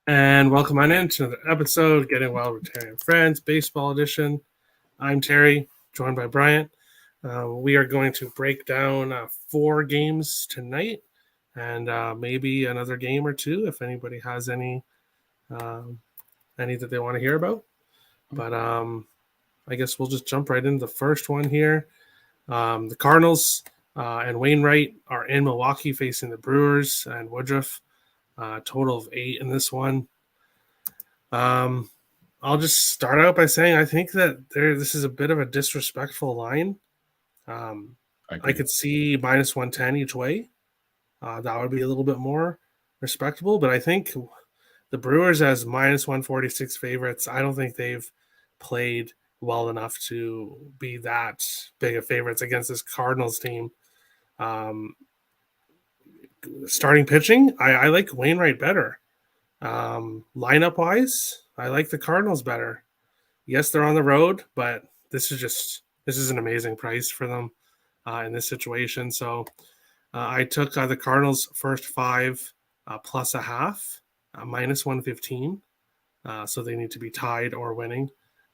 And welcome on in to another episode, Getting Wild with Terry and Friends, Baseball Edition. I'm Terry, joined by Bryant. We are going to break down 4 games tonight and maybe another game or two if anybody has any that they want to hear about. But I guess we'll just jump right into the first one here. The Cardinals and Wainwright are in Milwaukee facing the Brewers and Woodruff. Total of 8 in this one. I'll just start out by saying I think that this is a bit of a disrespectful line. I could see minus 110 each way. That would be a little bit more respectable, but I think the Brewers as minus 146 favorites, I don't think they've played well enough to be that big of favorites against this Cardinals team. Starting pitching, I like Wainwright better. Lineup wise, I like the Cardinals better. Yes, they're on the road, but this is an amazing price for them in this situation. So I took the Cardinals first 5 plus a half, minus 115. So they need to be tied or winning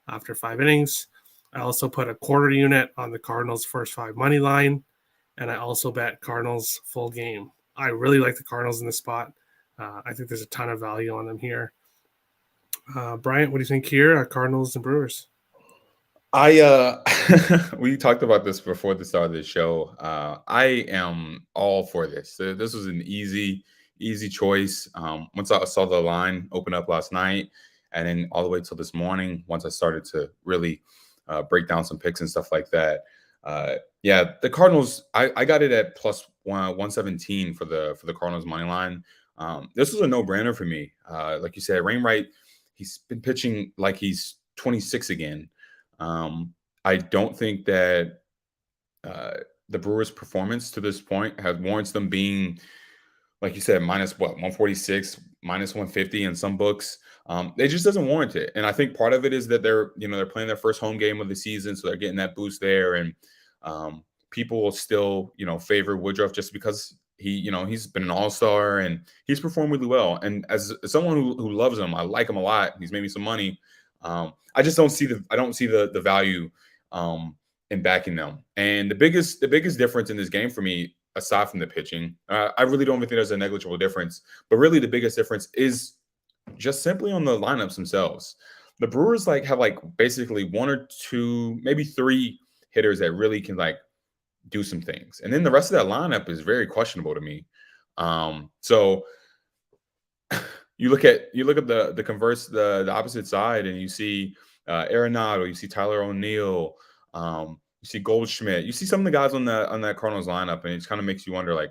after 5 innings. I also put a quarter unit on the Cardinals first 5 money line, and I also bet Cardinals full game. I really like the Cardinals in this spot. I think there's a ton of value on them here. Bryant, what do you think here? Cardinals and Brewers. We talked about this before the start of the show. I am all for this. This was an easy choice. Once I saw the line open up last night, and then all the way till this morning, once I started to really break down some picks and stuff like that. Yeah, the Cardinals. I got it at plus 117 for the Cardinals money line. This was a no-brainer for me. Like you said, Wainwright, he's been pitching like he's 26 again. I don't think that the Brewers' performance to this point warrants them being, like you said, minus 146, minus 150 in some books. It just doesn't warrant it. And I think part of it is that they're playing their first home game of the season, so they're getting that boost there. And people will still, favor Woodruff just because he's been an all-star and he's performed really well. And as someone who loves him, I like him a lot. He's made me some money. I just don't see the value in backing them. And the biggest difference in this game for me, aside from the pitching, I really don't think there's a negligible difference. But really, the biggest difference is just simply on the lineups themselves. The Brewers have basically 1 or 2, maybe 3 hitters that really can do some things, and then the rest of that lineup is very questionable to me. So you look at the converse, the opposite side, and you see Arenado, you see Tyler O'Neill, you see Goldschmidt, you see some of the guys on that Cardinals lineup, and it kind of makes you wonder,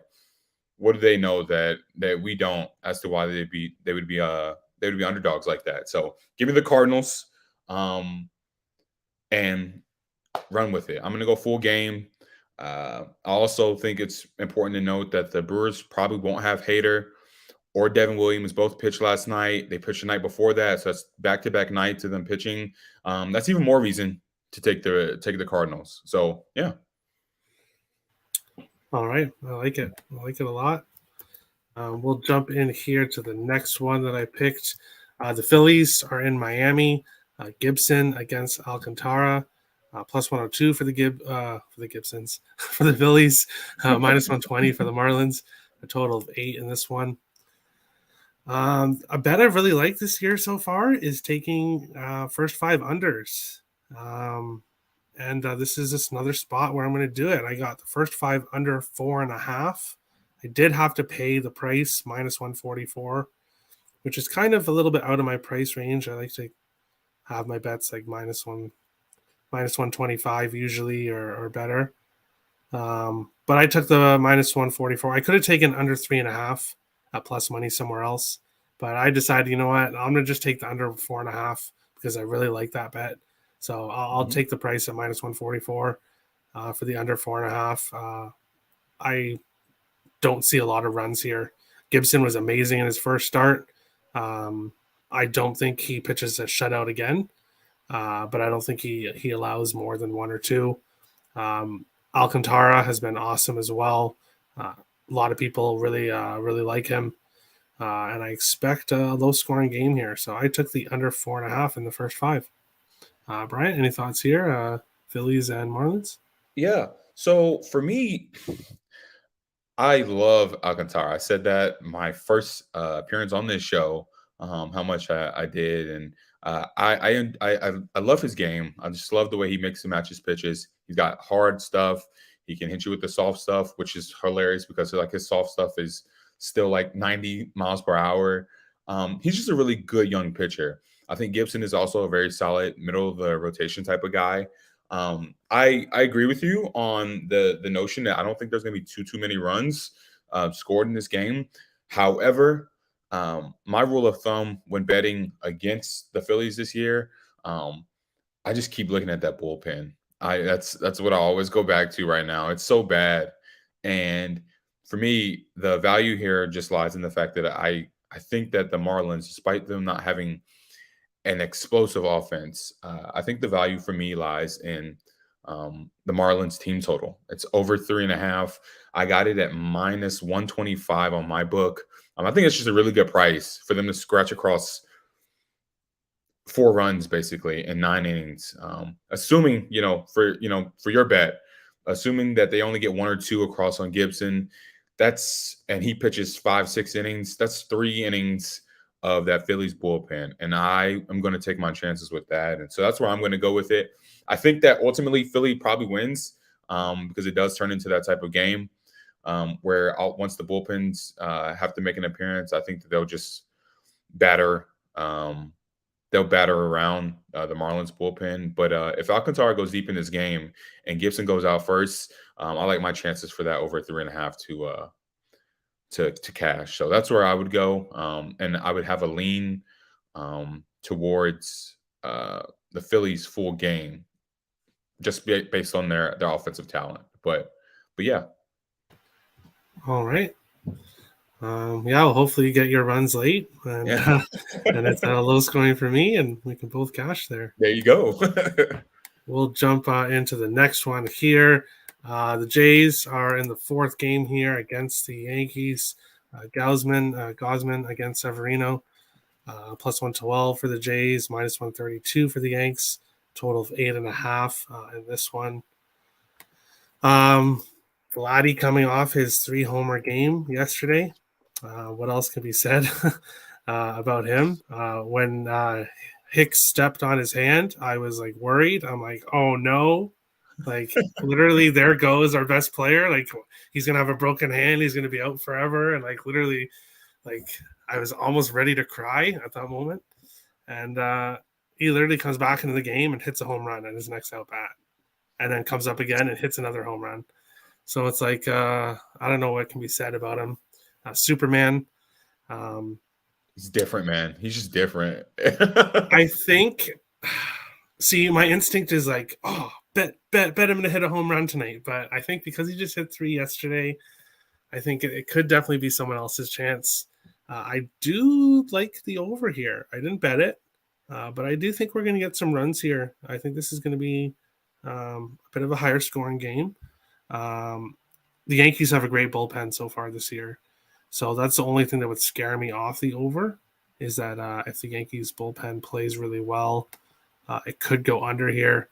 what do they know that we don't, as to why they would be underdogs like that. So give me the Cardinals, and run with it. I'm going to go full game. I also think it's important to note that the Brewers probably won't have Hader or Devin Williams both pitched last night. They pitched the night before that, so that's back-to-back nights of them pitching. That's even more reason to take the Cardinals. So yeah. All right, I like it. I like it a lot. We'll jump in here to the next one that I picked. The Phillies are in Miami. Gibson against Alcantara. Plus 102 for the Gibsons. For the Phillies, minus 120 for the Marlins. A total of 8 in this one. A bet I've really liked this year so far is taking first 5 unders. And this is just another spot where I'm going to do it. I got the first 5 under 4.5. I did have to pay the price, minus 144, which is kind of a little bit out of my price range. I like to have my bets minus 125 usually or better. But I took the minus 144. I could have taken under 3.5 at plus money somewhere else, but I decided, you know what, I'm going to just take the under 4.5 because I really like that bet. So I'll take the price at minus 144 for the under 4.5. I don't see a lot of runs here. Gibson was amazing in his first start. I don't think he pitches a shutout again, but I don't think he allows more than 1 or 2. Alcantara has been awesome as well. A lot of people really like him. and I expect a low-scoring game here. So I took the under 4.5 in the first 5. Brian, any thoughts here? Phillies and Marlins? Yeah. So for me, I love Alcantara. I said that my first appearance on this show, how much I did, and I love his game. I just love the way he mixes and matches pitches. He's got hard stuff. He can hit you with the soft stuff, which is hilarious because like his soft stuff is still like 90 miles per hour. He's just a really good young pitcher. I think Gibson is also a very solid middle of the rotation type of guy. I agree with you on the notion that I don't think there's going to be too many runs scored in this game. However, my rule of thumb when betting against the Phillies this year, I just keep looking at that bullpen. That's what I always go back to right now. It's so bad, and for me, the value here just lies in the fact that I think that the Marlins, despite them not having an explosive offense. I think the value for me lies in the Marlins team total. It's over 3.5. I got it at minus 125 on my book. I think it's just a really good price for them to scratch across 4 runs basically in 9 innings. Assuming, for your bet, assuming that they only get 1 or 2 across on Gibson, and he pitches 5-6 innings, that's 3 innings of that Phillies bullpen. And I am going to take my chances with that. And so that's where I'm going to go with it. I think that ultimately Philly probably wins because it does turn into that type of game where once the bullpens have to make an appearance, I think that they'll just batter. They'll batter around the Marlins bullpen. But if Alcantara goes deep in this game and Gibson goes out first, I like my chances for that over 3.5 to cash. So that's where I would go. And I would have a lean towards the Phillies full game just based on their offensive talent. But yeah. All right. Well, hopefully you get your runs late, and Yeah. and it's low scoring for me, and we can both cash there. There you go. We'll jump into the next one here. The Jays are in the 4th game here against the Yankees. Gosman against Severino, plus 112 for the Jays, minus 132 for the Yanks. Total of 8.5 in this one. Vladdy coming off his 3-homer game yesterday. What else can be said about him? When Hicks stepped on his hand, I was like worried. I'm like, oh no. Like literally there goes our best player. Like he's gonna have a broken hand, he's gonna be out forever. And like literally, like I was almost ready to cry at that moment. And he literally comes back into the game and hits a home run at his next out bat. And then comes up again and hits another home run. So it's like I don't know what can be said about him. Superman. He's different, man. He's just different. I think. See, my instinct is like, oh, bet him to hit a home run tonight. But I think because he just hit 3 yesterday, I think it could definitely be someone else's chance. I do like the over here. I didn't bet it, but I do think we're going to get some runs here. I think this is going to be a bit of a higher scoring game. The Yankees have a great bullpen so far this year. So that's the only thing that would scare me off the over is that if the Yankees bullpen plays really well, it could go under here.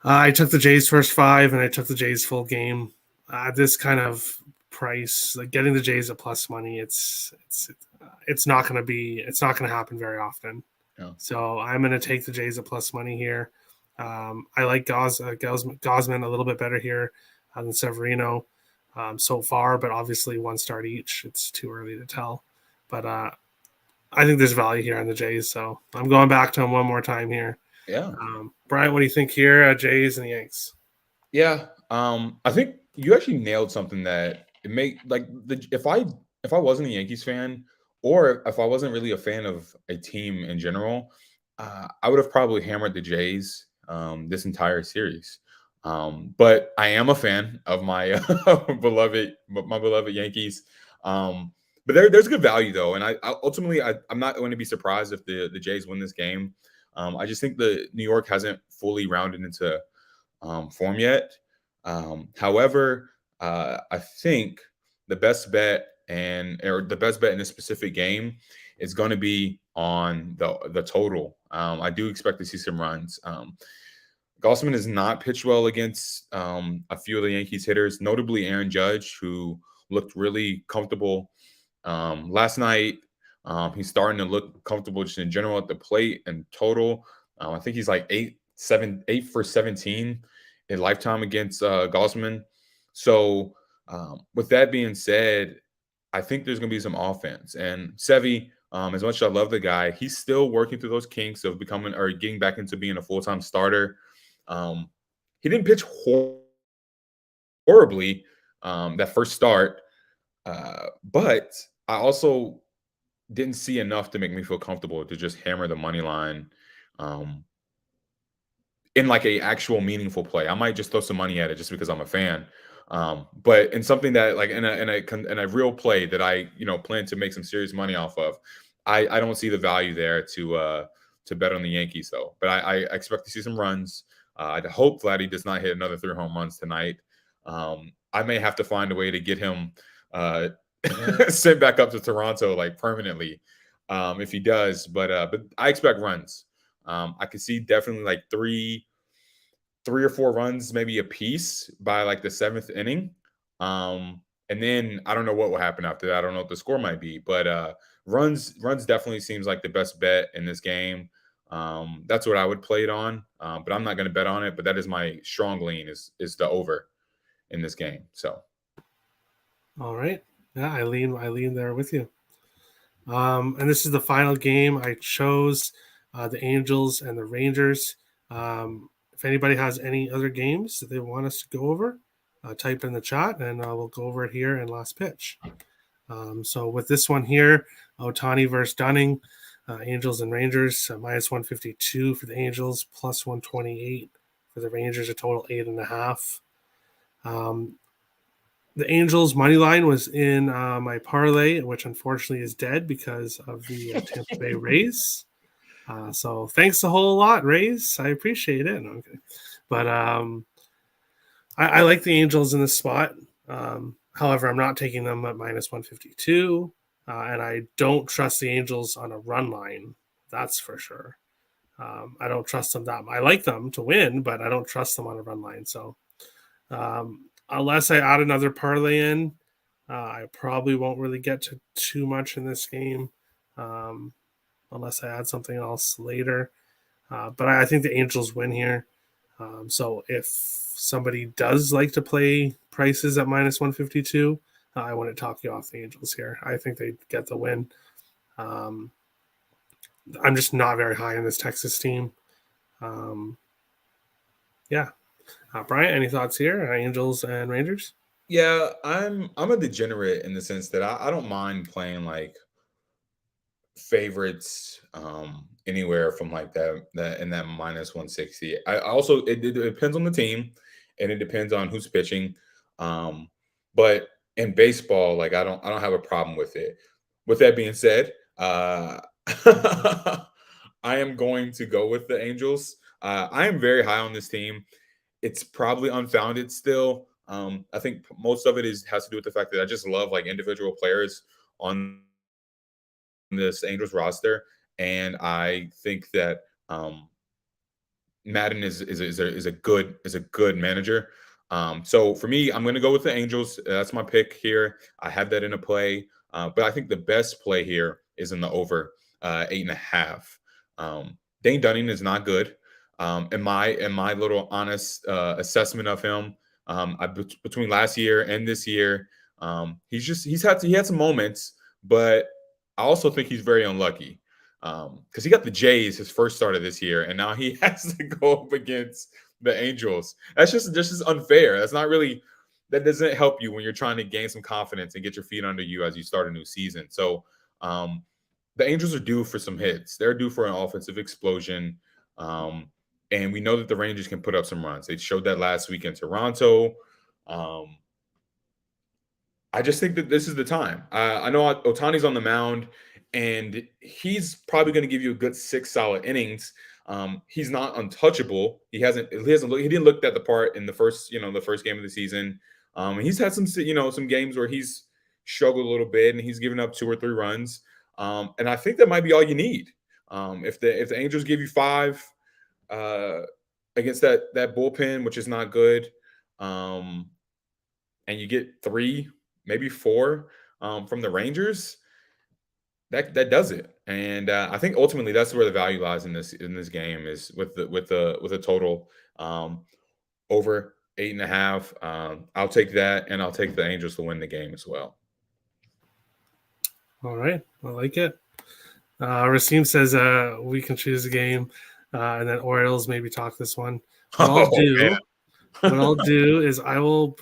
I took the Jays first 5 and I took the Jays full game. This kind of price, like getting the Jays at plus money, it's not going to happen very often. Yeah. So I'm going to take the Jays at plus money here. I like Gosman a little bit better here than Severino so far, but obviously 1 start each. It's too early to tell. But I think there's value here on the Jays, so I'm going back to him one more time here. Yeah. Brian, what do you think here? Jays and the Yanks. Yeah. I think you actually nailed something that it made like if I wasn't a Yankees fan or if I wasn't really a fan of a team in general, I would have probably hammered the Jays this entire series. But I am a fan of my beloved Yankees. But there's good value though, and I'm not going to be surprised if the Jays win this game. I just think the New York hasn't fully rounded into form yet. However, I think the best bet or the best bet in this specific game is going to be on the total. I do expect to see some runs. Gossman has not pitched well against a few of the Yankees hitters, notably Aaron Judge, who looked really comfortable last night. He's starting to look comfortable just in general at the plate and total. I think he's like 8 for 17 in lifetime against Gossman. So with that being said, I think there's going to be some offense. And Sevy, as much as I love the guy, he's still working through those kinks of becoming or getting back into being a full-time starter. He didn't pitch horribly that first start, but I also didn't see enough to make me feel comfortable to just hammer the money line in like a actual meaningful play. I might just throw some money at it just because I'm a fan. But in something that like in a real play that I plan to make some serious money off of, I don't see the value there to bet on the Yankees though. But I expect to see some runs. I hope Vladdy does not hit another 3 home runs tonight. I may have to find a way to get him sent back up to Toronto like permanently if he does. But I expect runs. I could see definitely like three or four runs, maybe a piece by like the 7th inning. And then I don't know what will happen after that. I don't know what the score might be, but runs definitely seems like the best bet in this game. That's what I would play it on, but I'm not going to bet on it. But that is my strong lean is the over in this game. So, All right, yeah, I lean there with you. And this is the final game. I chose the Angels and the Rangers. If anybody has any other games that they want us to go over, type in the chat and we'll go over it here in last pitch. So with this one here, Ohtani versus Dunning, Angels and Rangers, minus 152 for the Angels, plus 128 for the Rangers, a total 8.5. The Angels' money line was in my parlay, which unfortunately is dead because of the Tampa Bay Rays. So thanks a whole lot, Rays. I appreciate it. Okay. But I like the Angels in this spot. However, I'm not taking them at minus 152. And I don't trust the Angels on a run line. That's for sure. I don't trust them that much. I like them to win, but I don't trust them on a run line. So unless I add another parlay in, I probably won't really get to too much in this game unless I add something else later. But I think the Angels win here. So if somebody does like to play prices at minus 152, I wouldn't talk you off the Angels here. I think they get the win. I'm just not very high in this Texas team. Yeah. Brian, any thoughts here? Angels and Rangers? yeah, I'm a degenerate in the sense that I don't mind playing like favorites anywhere from like that in that minus 160. I also it depends on the team and it depends on who's pitching. But in baseball, like I don't have a problem with it. With that being said, I am going to go with the Angels. I am very high on this team. It's probably unfounded still. I think most of it has to do with the fact that I just love like individual players on this Angels roster, and I think that Madden is a good manager. So for me, I'm going to go with the Angels. That's my pick here. I have that in a play, but I think the best play here is in the over 8.5. Dane Dunning is not good. In my little honest assessment of him, between last year and this year, he had some moments, but I also think he's very unlucky because he got the Jays his first start of this year, and now he has to go up against the Angels. That's just unfair. That doesn't help you when you're trying to gain some confidence and get your feet under you as you start a new season. So the Angels are due for some hits. They're due for an offensive explosion. And we know that the Rangers can put up some runs. They showed that last week in Toronto. I just think that this is the time. I know Otani's on the mound, and he's probably going to give you a good 6 solid innings. He's not untouchable. He didn't look at the part in the first game of the season. He's had some games where he's struggled a little bit, and he's given up 2 or 3 runs. And I think that might be all you need. If the Angels give you 5 uh, against that bullpen, which is not good, um, and you get 3, maybe 4 from the Rangers, that does it. And I think ultimately that's where the value lies in this game is with the total over 8.5. I'll take that, and I'll take the Angels to win the game as well. All right, I like it. Rasim says we can choose a game, and then Orioles maybe talk this one. What I'll Oh do, man. what I'll do is I will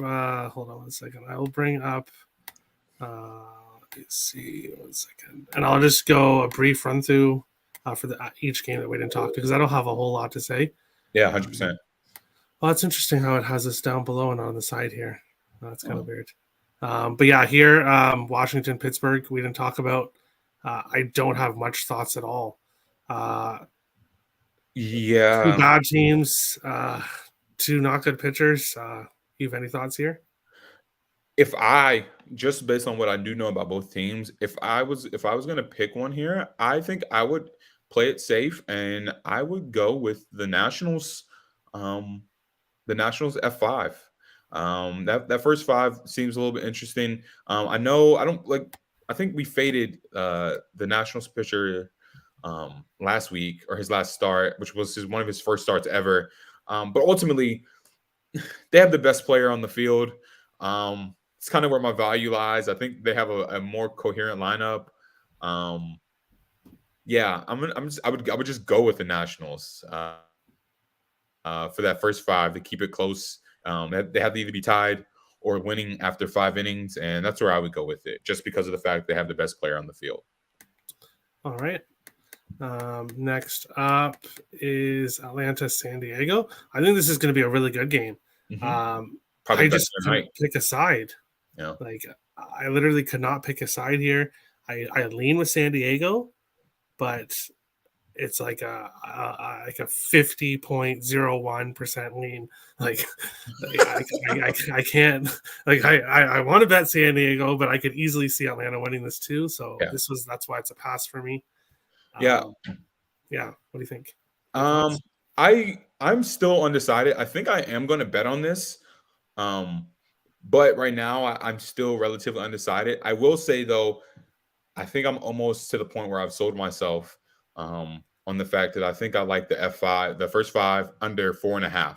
hold on one second. I will bring up. Let's see 1 second, and I'll just go a brief run through for each game that we didn't talk to because I don't have a whole lot to say. Yeah, 100%. Well, it's interesting how it has us down below and on the side here. That's kind of weird. But yeah, here, Washington, Pittsburgh, we didn't talk about. I don't have much thoughts at all. Two Yeah. bad teams, 2 not good pitchers. You have any thoughts here? If I just based on what I do know about both teams, if I was going to pick one here, I think I would play it safe and I would go with the Nationals. Um, the Nationals F5. That first 5 seems a little bit interesting. I know I don't like. I think we faded the Nationals pitcher last week or his last start, which was one of his first starts ever. But ultimately, they have the best player on the field. It's kind of where my value lies. I think they have a more coherent lineup. Um, yeah, I would just go with the Nationals for that first 5 to keep it close. They have to either be tied or winning after 5 innings, and that's where I would go with it, just because of the fact they have the best player on the field. All right. Next up is Atlanta, San Diego. I think this is going to be a really good game. Probably I best just tonight. couldn't pick a side. Yeah. Like I literally could not pick a side here. I lean with San Diego, but it's like a 50.01% lean. Like I can't I want to bet San Diego, but I could easily see Atlanta winning this too. So Yeah. that's why it's a pass for me. Yeah. Yeah. What do you think? I'm still undecided. I think I am going to bet on this. But right now I'm still relatively undecided. I will say though, I think I'm almost to the point where I've sold myself on the fact that I think I like the F5, the first 5 under 4.5.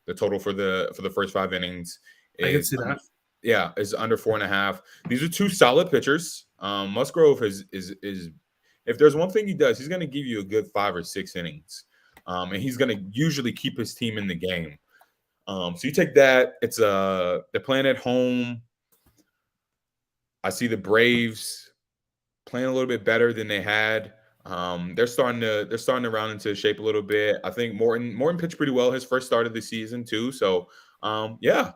The total for the first 5 innings I can is see that. is under 4.5. These are 2 solid pitchers. Musgrove is if there's one thing he does, he's going to give you a good 5 or 6 innings, and he's going to usually keep his team in the game. So you take that. It's they're playing at home. I see the Braves playing a little bit better than they had. They're starting to round into shape a little bit. I think Morton pitched pretty well his first start of the season too. So yeah,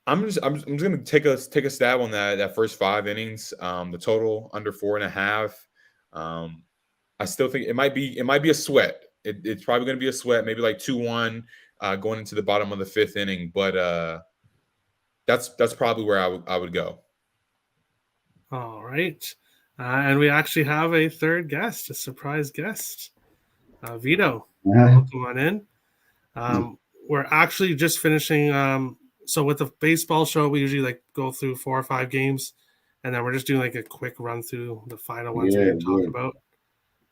I'm just gonna take a stab on that first 5 innings. The total under 4.5. I still think it might be a sweat. It's probably gonna be a sweat, maybe like 2-1 going into the bottom of the 5th inning. But that's probably where I would go. All right. And we actually have a third guest, a surprise guest. Vito, welcome on in. We're actually just finishing. So with the baseball show, we usually like go through 4 or 5 games, and then we're just doing like a quick run through the final ones we didn't talk about.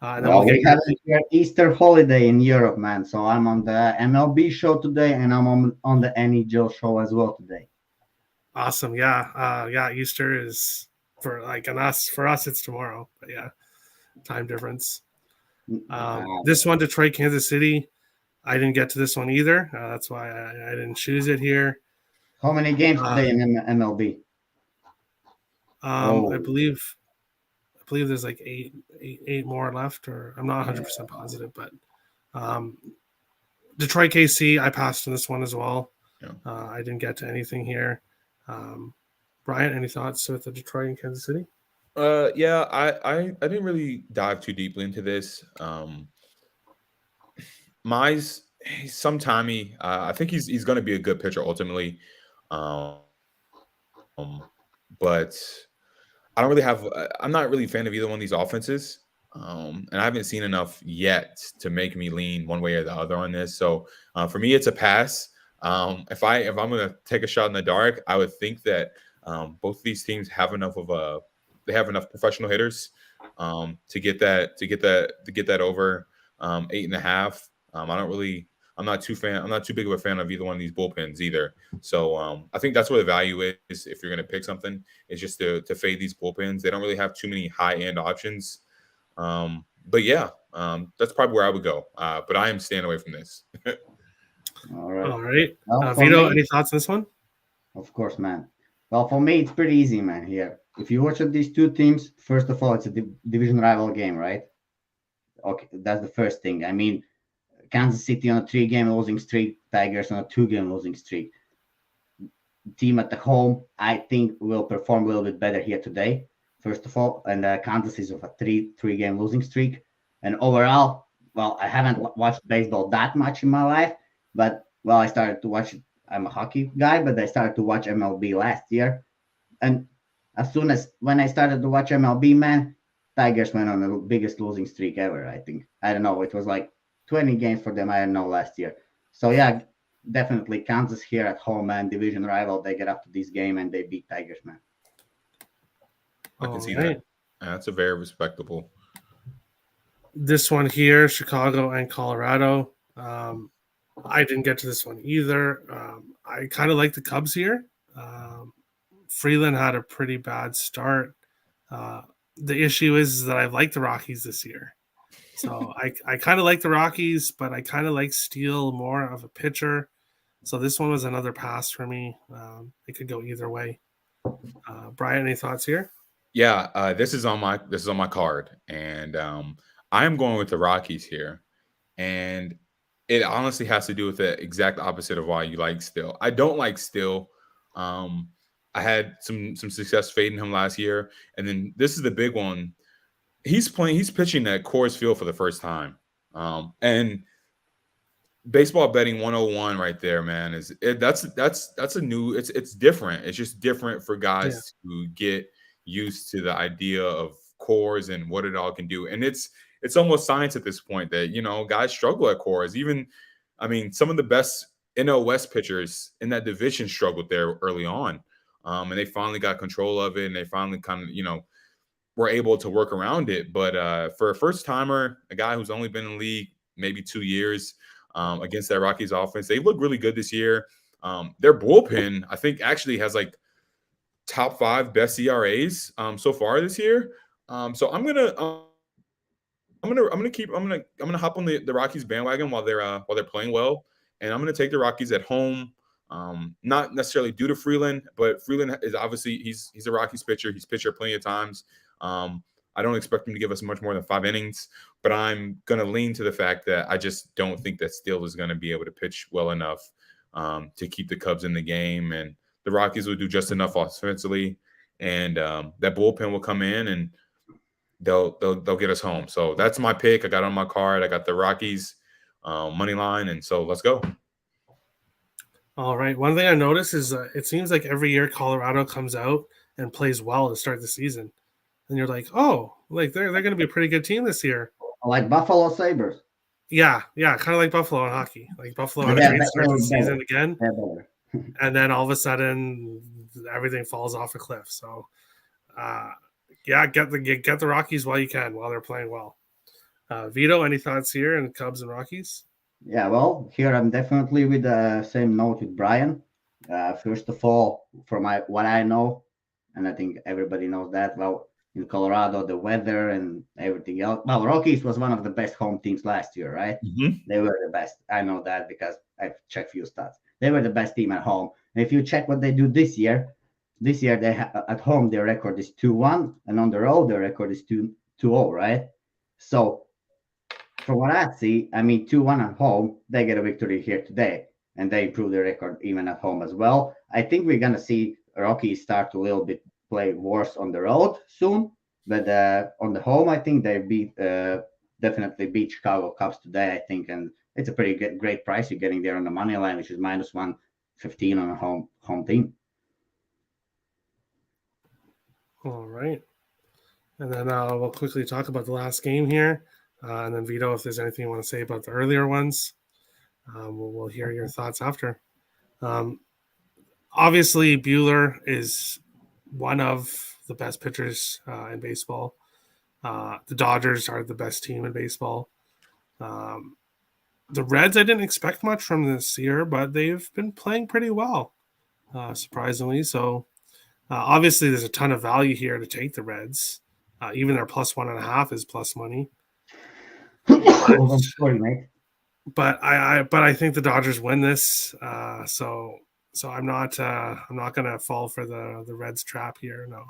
And then Well, we'll we had an Easter holiday in Europe, man. So I'm on the MLB show today, and I'm on the NHL show as well today. Awesome. Yeah. Yeah. Easter is for us, it's tomorrow. But yeah, time difference. This one, Detroit, Kansas City. I didn't get to this one either. That's why I didn't choose it here. How many games today in MLB? I believe there's like eight more left, or I'm not 100% positive, but Detroit, KC, I passed on this one as well. Yeah. I didn't get to anything here. Brian, any thoughts with the Detroit and Kansas City? Yeah, I didn't really dive too deeply into this. Mize, sometimey. I think he's going to be a good pitcher ultimately. but I don't really have. I'm not really a fan of either one of these offenses, and I haven't seen enough yet to make me lean one way or the other on this. So for me, it's a pass. If I'm going to take a shot in the dark, I would think that both of these teams have enough of a they have enough professional hitters to get that over 8.5. I don't really. I'm not too big of a fan of either one of these bullpens either. So I think that's where the value is if you're going to pick something. Is just to fade these bullpens. They don't really have too many high end options. But yeah, that's probably where I would go. But I am staying away from this. All right. All right. Well, for Vito, me, any thoughts on this one? of course, man. Well, for me, it's pretty easy, man. Here, if you watch these two teams, first of all, it's a division rival game, right? Okay, that's the first thing. I mean, Kansas City on a 3-game losing streak, Tigers on a 2-game losing streak. Team at the home, I think, will perform a little bit better here today. First of all, and Kansas is of a three-game losing streak. And overall, well, I haven't watched baseball that much in my life, but well, I started to watch. I'm a hockey guy, but I started to watch MLB last year, and as soon as when I started to watch MLB, man, Tigers went on the biggest losing streak ever. I think I don't know. It was like 20 games for them. I don't know last year. So yeah, definitely Kansas here at home, man. Division rival. They get up to this game and they beat Tigers, man. I can see that. That's a very respectable. This one here, Chicago and Colorado. I didn't get to this one either. I kind of like the Cubs here. Freeland had a pretty bad start. The issue is that I like the Rockies this year. So I kind of like the Rockies, but I kind of like Steele more of a pitcher. So this one was another pass for me. It could go either way. Brian, any thoughts here? Yeah, this is on my card, and I'm going with the Rockies here, and it honestly has to do with the exact opposite of why you like Steele. I don't like Steele. I had some success fading him last year, and then this is the big one. He's pitching at Coors Field for the first time, and baseball betting 101 right there, man. That's a new. It's different. It's just different for guys to get used to the idea of Coors and what it all can do, and it's almost science at this point that guys struggle at Coors. Even, I mean, some of the best NL West pitchers in that division struggled there early on. And they finally got control of it, and they finally kind of, were able to work around it. But for a first timer, a guy who's only been in the league maybe 2 years, against that Rockies offense, they look really good this year. Their bullpen, I think, actually has like top 5 best ERAs so far this year. So I'm gonna hop on the Rockies bandwagon while they're playing well, and I'm gonna take the Rockies at home. Not necessarily due to Freeland, but Freeland is obviously he's a Rockies pitcher. He's pitched here plenty of times. I don't expect him to give us much more than 5 innings, but I'm going to lean to the fact that I just don't think that Steele is going to be able to pitch well enough to keep the Cubs in the game, and the Rockies will do just enough offensively, and that bullpen will come in and they'll get us home. So that's my pick. I got on my card. I got the Rockies money line, and so let's go. All right. One thing I noticed is it seems like every year Colorado comes out and plays well to start the season. And you're like, oh, like they're going to be a pretty good team this year. Like Buffalo Sabres. Yeah, kind of like Buffalo in hockey. Like Buffalo had a great start to the season again. And then all of a sudden, everything falls off a cliff. So, get the Rockies while you can, while they're playing well. Vito, any thoughts here in Cubs and Rockies? Yeah, well, here I'm definitely with the same note with Brian. First of all, from what I know, and I think everybody knows that, well, in Colorado, the weather and everything else. Well, Rockies was one of the best home teams last year, right? Mm-hmm. They were the best. I know that because I've checked few stats. They were the best team at home. And if you check what they do this year they at home their record is 2-1, and on the road their record is 2-0, right? So from what I see, I mean 2-1 at home, they get a victory here today, and they improve their record even at home as well. I think we're gonna see Rockies start to a little bit play worse on the road soon, but on the home, I think they definitely beat Chicago Cubs today, I think, and it's a pretty great price you're getting there on the money line, which is -115 on a home team. All right. And then we'll quickly talk about the last game here. And then, Vito, if there's anything you want to say about the earlier ones, we'll hear your thoughts after. Obviously, Bueller is one of the best pitchers in baseball. The Dodgers are the best team in baseball. The Reds, I didn't expect much from this year, but they've been playing pretty well, surprisingly. So, obviously, there's a ton of value here to take the Reds. Even their +1.5 is plus money. I'm sorry, mate. But I think the Dodgers win this. So I'm not gonna fall for the Reds trap here. No,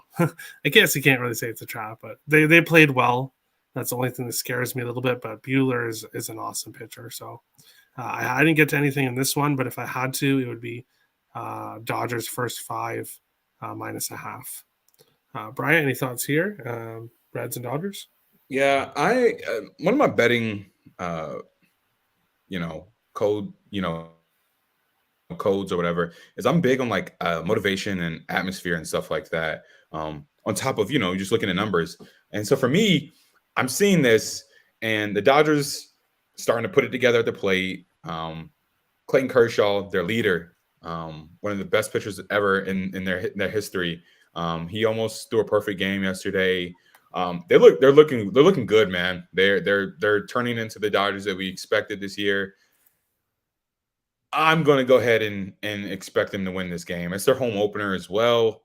I guess you can't really say it's a trap, but they played well. That's the only thing that scares me a little bit. But Bueller is an awesome pitcher. So I didn't get to anything in this one, but if I had to, it would be Dodgers first 5 -0.5. Brian, any thoughts here? Reds and Dodgers? Yeah, I one of my betting code, codes or whatever is I'm big on like motivation and atmosphere and stuff like that. On top of, just looking at numbers. And so for me, I'm seeing this and the Dodgers starting to put it together at the plate. Clayton Kershaw, their leader, one of the best pitchers ever in their history. He almost threw a perfect game yesterday. They're looking good, man. They're turning into the Dodgers that we expected this year. I'm going to go ahead and expect them to win this game. It's their home opener as well.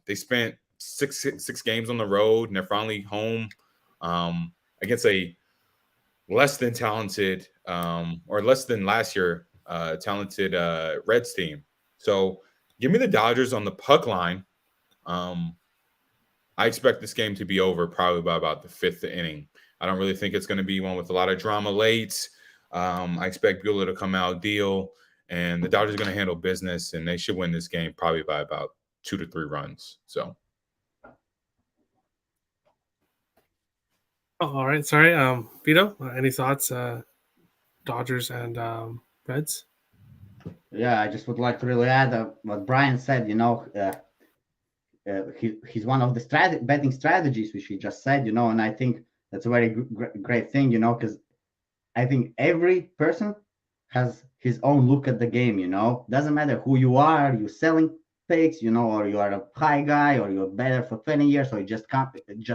They spent six games on the road, and they're finally home against a less than talented or less than last year talented Reds team. So give me the Dodgers on the puck line. I expect this game to be over probably by about the 5th inning. I don't really think it's going to be one with a lot of drama late. I expect Bueller to come out deal, and the Dodgers are going to handle business, and they should win this game probably by about 2 to 3 runs. So, all right. Sorry, Vito. Any thoughts? Dodgers and Reds. Yeah, I just would like to really add what Brian said. He's one of the betting strategies which he just said. And I think that's a very great thing. Because I think every person has his own look at the game. Doesn't matter who you are, you're selling picks, or you are a high guy, or you're better for 20 years, or you just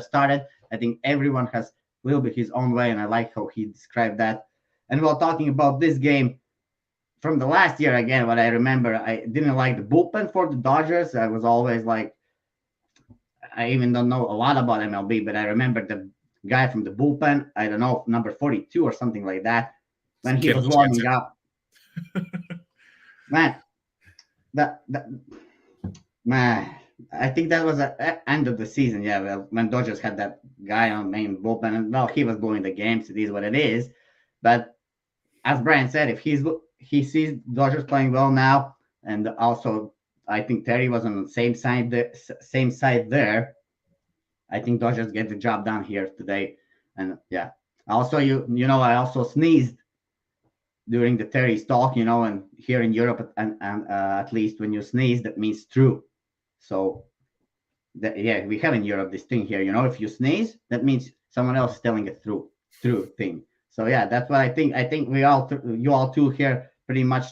started. I think everyone has a little bit his own way, and I like how he described that. And while talking about this game from the last year, again, what I remember, I didn't like the bullpen for the Dodgers. I was always like, I even don't know a lot about MLB, but I remember the guy from the bullpen, I don't know, number 42 or something like that, when he was warming up. Man, I think that was at the end of the season. Yeah, well, when Dodgers had that guy on main bullpen, and well, he was blowing the games. It is what it is. But as Brian said, if he sees Dodgers playing well now, and also I think Terry was on the same side there. I think Dodgers get the job done here today. And yeah, also I also sneezed during the Terry's talk. And here in Europe, and at least when you sneeze, that means true. So we have in Europe this thing here. If you sneeze, that means someone else is telling a true thing. So yeah, that's what I think. I think you all too here pretty much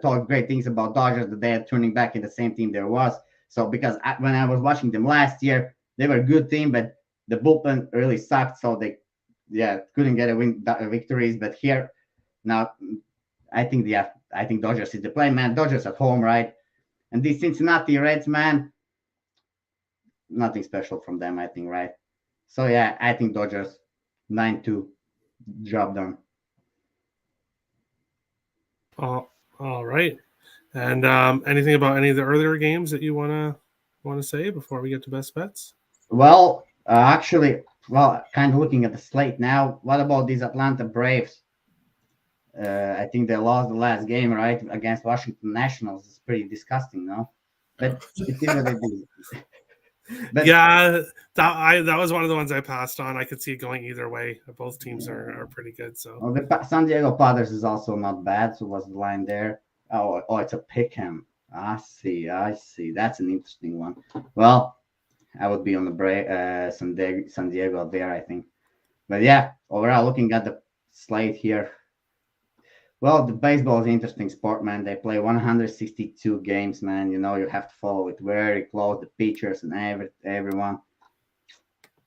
talk great things about Dodgers that they are turning back in the same team there was. So because when I was watching them last year, they were a good team, but the bullpen really sucked. So they couldn't get victories. But here now, I think Dodgers is the play, man. Dodgers at home, right? And these Cincinnati Reds, man, nothing special from them, I think, right? So yeah, I think Dodgers 9-2, job done. All right. And anything about any of the earlier games that you want to say before we get to best bets? Well, kind of looking at the slate now. What about these Atlanta Braves? I think they lost the last game, right, against Washington Nationals. It's pretty disgusting, no? But it is what it is. But yeah, that was one of the ones I passed on. I could see it going either way. Both teams are pretty good. So the San Diego Padres is also not bad. So what's the line there? Oh, it's a pick 'em. I see. That's an interesting one. Well, I would be on the San Diego there, I think. But yeah, overall, looking at the slate here, well, the baseball is an interesting sport, man. They play 162 games, man. You have to follow it very close, the pitchers and everyone.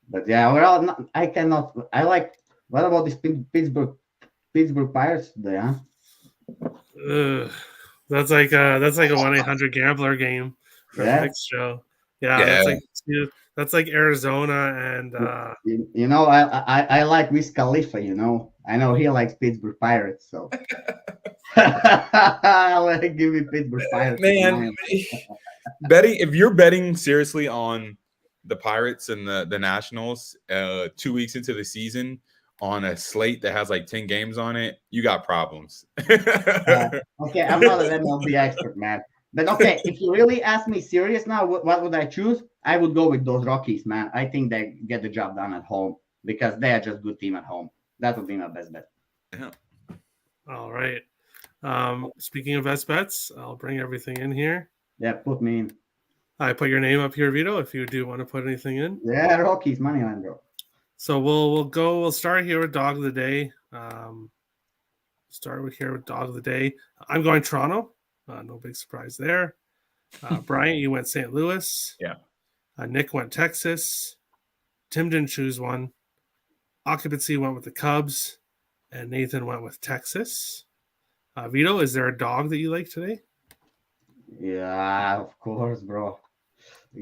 But yeah, overall, I cannot. I like. What about this Pittsburgh Pirates today, huh? Ugh. That's like a 1-800 gambler game for the Yeah. next show. Yeah, Yeah. that's like Arizona and I like Wiz Khalifa. I know he likes Pittsburgh Pirates, so I'll let him give me Pittsburgh Pirates. Man, betting, if you're betting seriously on the Pirates and the Nationals 2 weeks into the season on a slate that has like 10 games on it, you got problems. Okay, I'm not an MLB expert, man. But okay, if you really ask me serious now, what would I choose? I would go with those Rockies, man. I think they get the job done at home because they are just good team at home. That would be my best bet. Yeah. all right. Speaking of best bets, I'll bring everything in here. Yeah, put me in. I put your name up here, Vito, if you do want to put anything in. Yeah, Rockies, money line, bro. So we'll start here with dog of the day. Start with dog of the day. I'm going Toronto. No big surprise there. Brian, you went St. Louis. Yeah. Nick went Texas. Tim didn't choose one. Occupancy went with the Cubs, and Nathan went with Texas. Vito, is there a dog that you like today? Yeah, of course, bro.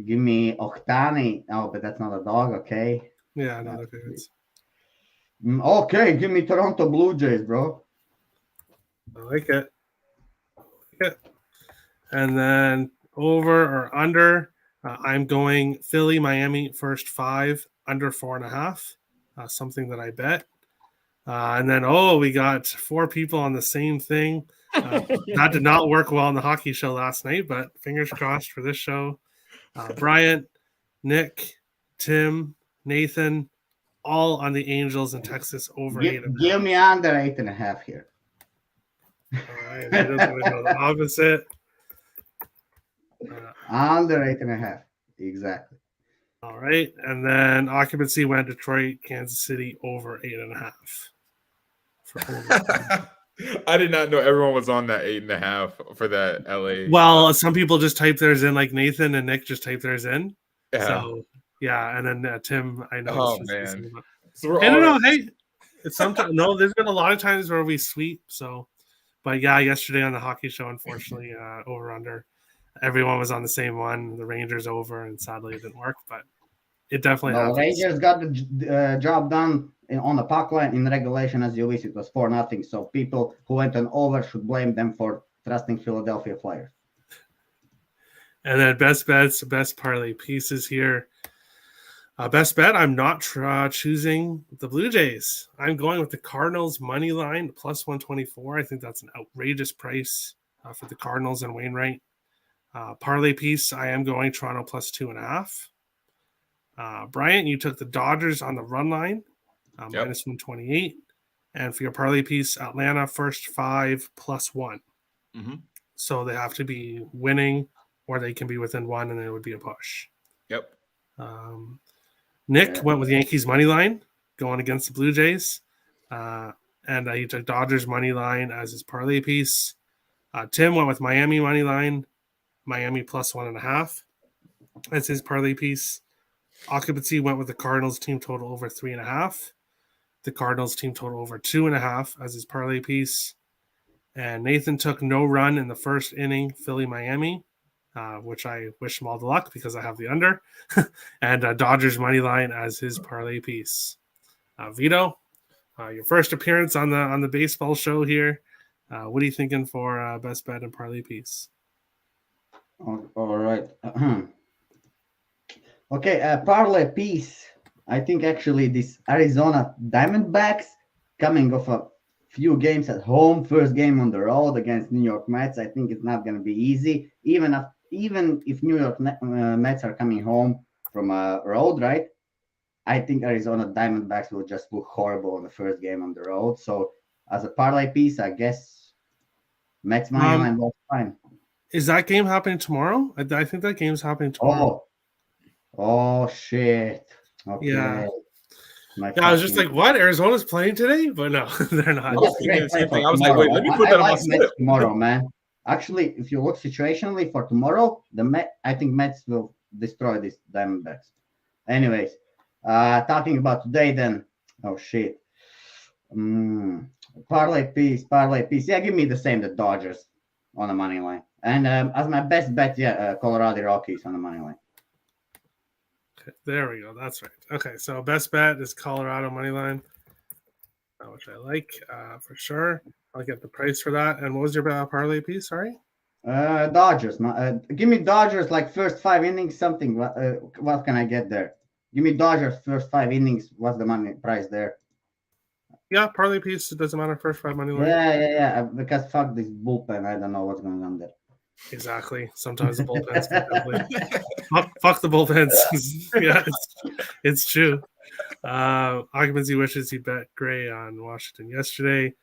Give me Ohtani. Oh, but that's not a dog, okay? Yeah, no, okay. It's... Okay, give me Toronto Blue Jays, bro. I like it. And then over or under, I'm going Philly, Miami, first 5, under 4.5, something that I bet. And then, we got 4 people on the same thing. That did not work well on the hockey show last night, but fingers crossed for this show. Bryant, Nick, Tim, Nathan, all on the Angels in Texas over 8.5. Give me under 8.5 here. All right, Vito's going to go the opposite. Under 8.5. Exactly. All right. And then occupancy went Detroit, Kansas City over 8.5. For over. I did not know everyone was on that 8.5 for that LA. Well, some people just type theirs in, like Nathan and Nick just type theirs in. Yeah. So yeah, and then Tim, I know. Oh man. So I don't know. Hey, it's sometimes no. There's been a lot of times where we sweep. So, but yeah, yesterday on the hockey show, unfortunately, over under, everyone was on the same one. The Rangers over, and sadly, it didn't work. But it definitely happens. Rangers got the job done on the puck line in regulation, as you wish. It was 4-0. So people who went on over should blame them for trusting Philadelphia Flyers. And then best bets, best parlay pieces here. Best bet, I'm not choosing the Blue Jays. I'm going with the Cardinals money line, plus 124. I think that's an outrageous price for the Cardinals and Wainwright. Parlay piece, I am going Toronto plus 2.5. Bryant, you took the Dodgers on the run line, minus 128. And for your parlay piece, Atlanta first 5 plus 1. Mm-hmm. So they have to be winning, or they can be within 1, and it would be a push. Yep. Nick went with Yankees money line, going against the Blue Jays. And he took Dodgers money line as his parlay piece. Tim went with Miami money line, Miami plus 1.5. That's his parlay piece. Occupancy went with the Cardinals team total over 3.5. The Cardinals team total over 2.5 as his parlay piece. And Nathan took no run in the first inning, Philly, Miami, which I wish him all the luck because I have the under. And Dodgers money line as his parlay piece. Vito, your first appearance on the baseball show here. What are you thinking for best bet and parlay piece? All right. Okay, parlay piece. I think actually this Arizona Diamondbacks coming off a few games at home, first game on the road against New York Mets. I think it's not going to be easy, even if New York Mets are coming home from a road, right? I think Arizona Diamondbacks will just look horrible on the first game on the road. So as a parlay piece, I guess Mets money line was fine. Is that game happening tomorrow? I think that game's happening tomorrow. Oh shit. Okay. Yeah. My Yeah, I was just fucking- like, what? Arizona's playing today? But no, they're not. I was That's a thinking great the same play thing. for I was like, tomorrow. wait, let me put that on my like Mets slip. tomorrow, man. Actually, if you look situationally for tomorrow, I think Mets will destroy these Diamondbacks. Anyways, talking about today then. Oh shit. Parlay piece. Yeah, give me the same, the Dodgers on the money line. And as my best bet, Colorado Rockies on the money line. Okay, there we go. That's right. Okay, so best bet is Colorado money line, which I like for sure. I'll get the price for that. And what was your parlay piece? Sorry. Dodgers. Give me Dodgers like first 5 innings, something. What can I get there? Give me Dodgers first 5 innings. What's the money price there? Yeah, parlay piece. It doesn't matter. First 5 money line. Yeah. Because fuck this bullpen. I don't know what's going on there. Exactly. Sometimes the bullpens can definitely fuck the bullpens. Yeah, it's true. Occupancy wishes he bet Gray on Washington yesterday.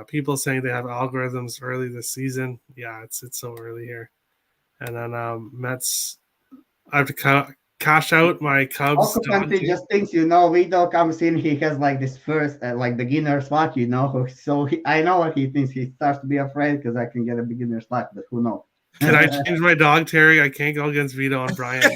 People saying they have algorithms early this season. Yeah, it's so early here. And then Mets. I have to cash out my Cubs. Occupancy just thinks, Vito comes in, he has like this first, like beginner's luck, So I know what he thinks. He starts to be afraid because I can get a beginner's luck, but who knows? Can I change my dog, Terry? I can't go against Vito and Brian.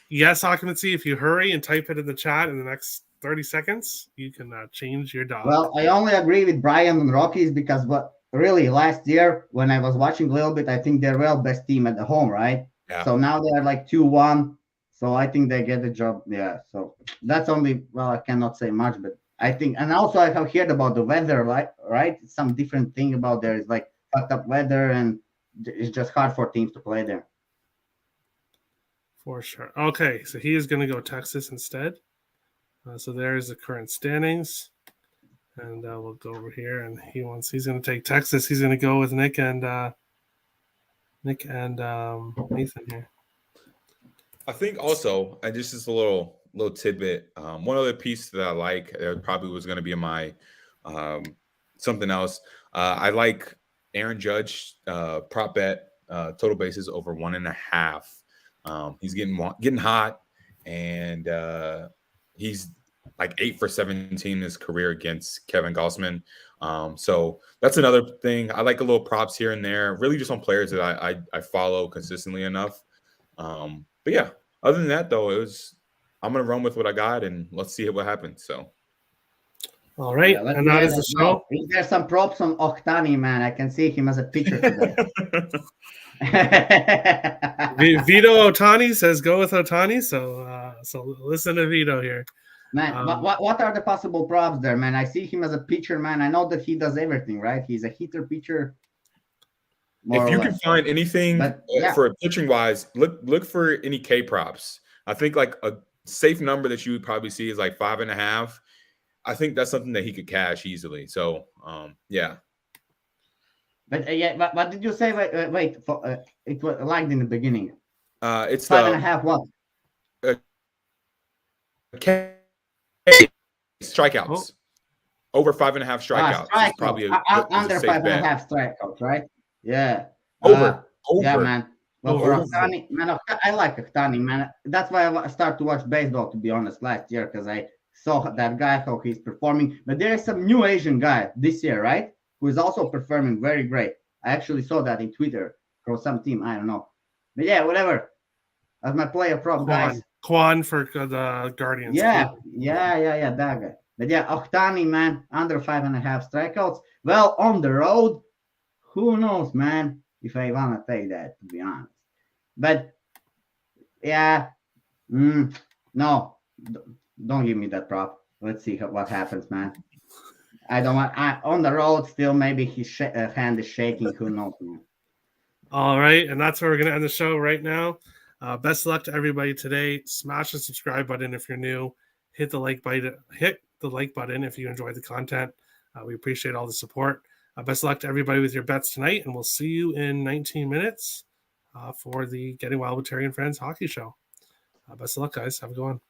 Yes, occupancy. If you hurry and type it in the chat in the next 30 seconds, you can change your dog. Well, I only agree with Brian on Rockies because really last year when I was watching a little bit, I think they're best team at the home, right? Yeah. So now they're like 2-1. So I think they get the job. Yeah. So that's only, I cannot say much, but I think, and also I have heard about the weather, right? Some different thing about there is like fucked up weather and it's just hard for teams to play there. For sure. Okay, so he is going to go Texas instead. So there's the current standings, and we'll go over here. And he's going to take Texas. He's going to go with Nick and Nathan here. I think also, and just a little tidbit. One other piece that I like, probably was going to be in my something else. I like Aaron Judge prop bet total bases over 1.5. He's getting hot, and he's like 8 for 17 in his career against Kevin Gausman. So that's another thing. I like a little props here and there, really just on players that I follow consistently enough. But yeah, other than that though, I'm gonna run with what I got and let's see what happens. So all right, and that is the show. Is there some props on Ohtani, man? I can see him as a pitcher today. Vito Ohtani says go with Ohtani, so listen to Vito here. Man, what are the possible props there, man? I see him as a pitcher, man. I know that he does everything, right? He's a hitter, pitcher. If you can find anything for pitching wise, look for any K props. I think like a safe number that you would probably see is like 5.5. I think that's something that he could cash easily. So yeah. But what did you say? Wait, it was lagged in the beginning. It's 5.5. What? K strikeouts. Over 5.5 strikeouts. Is probably under 5.5 strikeouts, right? Yeah. Over. Yeah, man. Well, for Ohtani, man, I like Ohtani, man. That's why I started to watch baseball, to be honest, last year, because I saw that guy, how he's performing. But there is some new Asian guy this year, right? Who is also performing very great. I actually saw that in Twitter from some team. I don't know. But yeah, whatever. As my player prop, guys. Kwan for the Guardians. Yeah, that guy. But yeah, Ohtani, man, under 5.5 strikeouts. Well, on the road, who knows, man, if I want to take that, to be honest. But yeah, no, don't give me that prop. Let's see what happens, man. I don't want. On the road, still, maybe his hand is shaking. Who knows, man. All right, and that's where we're going to end the show right now. Best of luck to everybody today. Smash the subscribe button if you're new. Hit the like button if you enjoyed the content. We appreciate all the support. Best of luck to everybody with your bets tonight, and we'll see you in 19 minutes for the Getting Wild with Terry and Friends hockey show. Best of luck, guys. Have a good one.